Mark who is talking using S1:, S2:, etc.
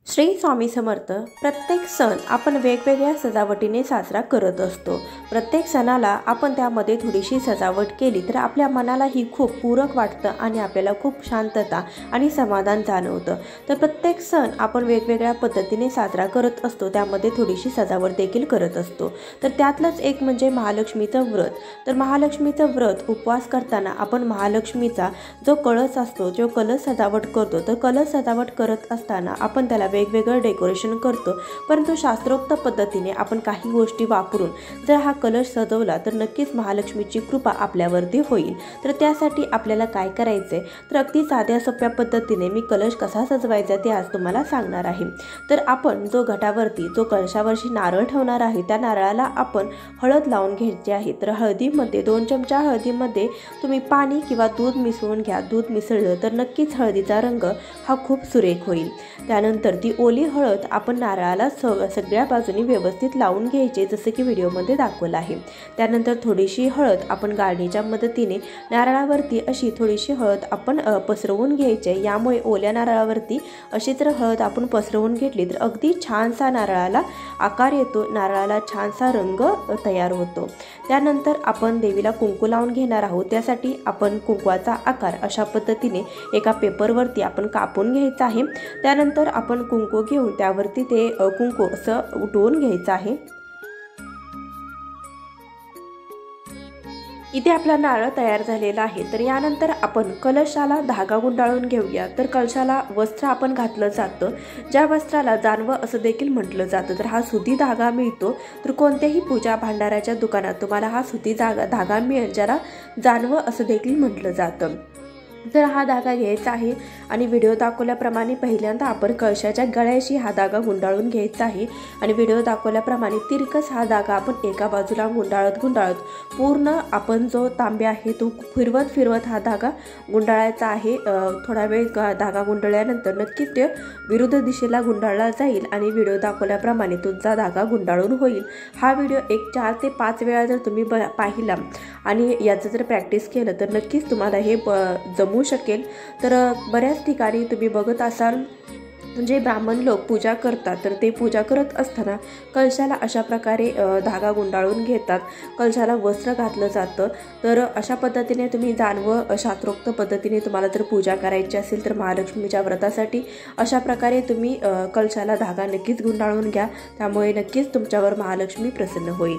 S1: श्री स्वामी समर्थ। प्रत्येक सण आपण वेगवेगळ्या सजावटीने साजरा करत असतो। प्रत्येक सणाला आपण त्यामध्ये थोडीशी सजावट केली तर आपल्या मनालाही खूप पूरक वाटतं आणि आपल्याला खूप शांतता आणि समाधान जाणवतं। तर प्रत्येक सण आपण वेगवेगळ्या पद्धतीने साजरा करत असतो, त्यामध्ये थोडीशी सजावट देखील करत असतो। तर त्यातलंच एक म्हणजे महालक्ष्मीचं व्रत। तर महालक्ष्मीचं व्रत उपवास करताना आपण महालक्ष्मीचा जो कळस असतो, जो कलश सजावट करतो, तर कलश सजावट करत असताना आपण त्याला वेगवेगळं डेकोरेशन करतो, परंतु शास्त्रोक्त पद्धतीने आपण काही गोष्टी वापरून जर हा कलश सजवला तर नक्कीच महालक्ष्मीची कृपा आपल्यावरती होईल। तर त्यासाठी आपल्याला काय करायचे, तर अगदी साध्या सोप्या पद्धतीने मी कलश कसा सजवायचा ते आज तुम्हाला सांगणार आहे। तर आपण जो घटावरती जो कलशावरची नारळ ठेवणार आहे, त्या नारळाला आपण हळद लावून घ्यायची आहे। तर हळदीमध्ये 2 चमचा हळदीमध्ये तुम्ही पाणी किंवा दूध मिसळून घ्या। दूध मिसळलं तर नक्कीच हळदीचा रंग हा खूप सुरेख होईल। त्यानंतर ती ओली हळद आपण नारळाला सगळ्या बाजूनी व्यवस्थित लावून घ्यायचे, जसे की व्हिडिओमध्ये दाखवलं आहे। त्यानंतर थोडीशी हळद आपण गाळणीच्या मदतीने नारळावरती अशी थोडीशी हळद आपण पसरवून घ्यायची। यामुळे ओल्या नारळावरती अशी जर हळद आपण पसरवून घेतली तर अगदी छानसा नारळाला आकार येतो, नारळाला छानसा रंग तयार होतो। त्यानंतर आपण देवीला कुंकू लावून घेणार आहोत। त्यासाठी आपण कुंकवाचा आकार अशा पद्धतीने एका पेपरवरती आपण कापून घ्यायचा आहे। त्यानंतर आपण कुंकू घेऊन त्यावरती ते कुंकू असं उठवून घ्यायचं आहे। इथे आपला नारळ तयार झालेला आहे। तर यानंतर आपण कलशाला धागा गुंडाळून घेऊया। तर कलशाला वस्त्र आपण घातलं जातं, ज्या वस्त्राला जानवं असं देखील म्हटलं जातं। तर हा सुती धागा मिळतो, तर कोणत्याही पूजा भांडाराच्या दुकानात तुम्हाला हा सुती धागा मिळेल, ज्याला जानवं असं देखील म्हटलं जातं। तर हा धागा घ्यायचा आहे आणि व्हिडिओ दाखवल्याप्रमाणे पहिल्यांदा आपण कळशाच्या गळ्याशी हा धागा गुंडाळून घ्यायचा आहे आणि व्हिडिओ दाखवल्याप्रमाणे तिरकस हा धागा आपण एका बाजूला गुंडाळत पूर्ण आपण जो तांब्या आहे तो फिरवत हा धागा गुंडाळायचा आहे। थोडा वेळ धागा गुंडाळल्यानंतर नक्कीच ते विरुद्ध दिशेला गुंडाळला जाईल आणि व्हिडिओ दाखवल्याप्रमाणे तुमचा धागा गुंडाळून होईल। हा व्हिडिओ 4 ते 5 वेळा जर तुम्ही पाहिला आणि याचं जर प्रॅक्टिस केलं तर नक्कीच तुम्हाला हे जमू शकेल। तर बऱ्याच ठिकाणी तुम्ही बघत असाल म्हणजे ब्राह्मण लोक पूजा करतात, तर ते पूजा करत असताना कलशाला अशा प्रकारे धागा गुंडाळून घेतात, कलशाला वस्त्र घातलं जातं। तर अशा पद्धतीने तुम्ही जानवं शास्त्रोक्त पद्धतीने तुम्हाला जर पूजा करायची असेल तर महालक्ष्मीच्या व्रतासाठी अशा प्रकारे तुम्ही कलशाला धागा नक्कीच गुंडाळून घ्या, त्यामुळे नक्कीच तुमच्यावर महालक्ष्मी प्रसन्न होईल।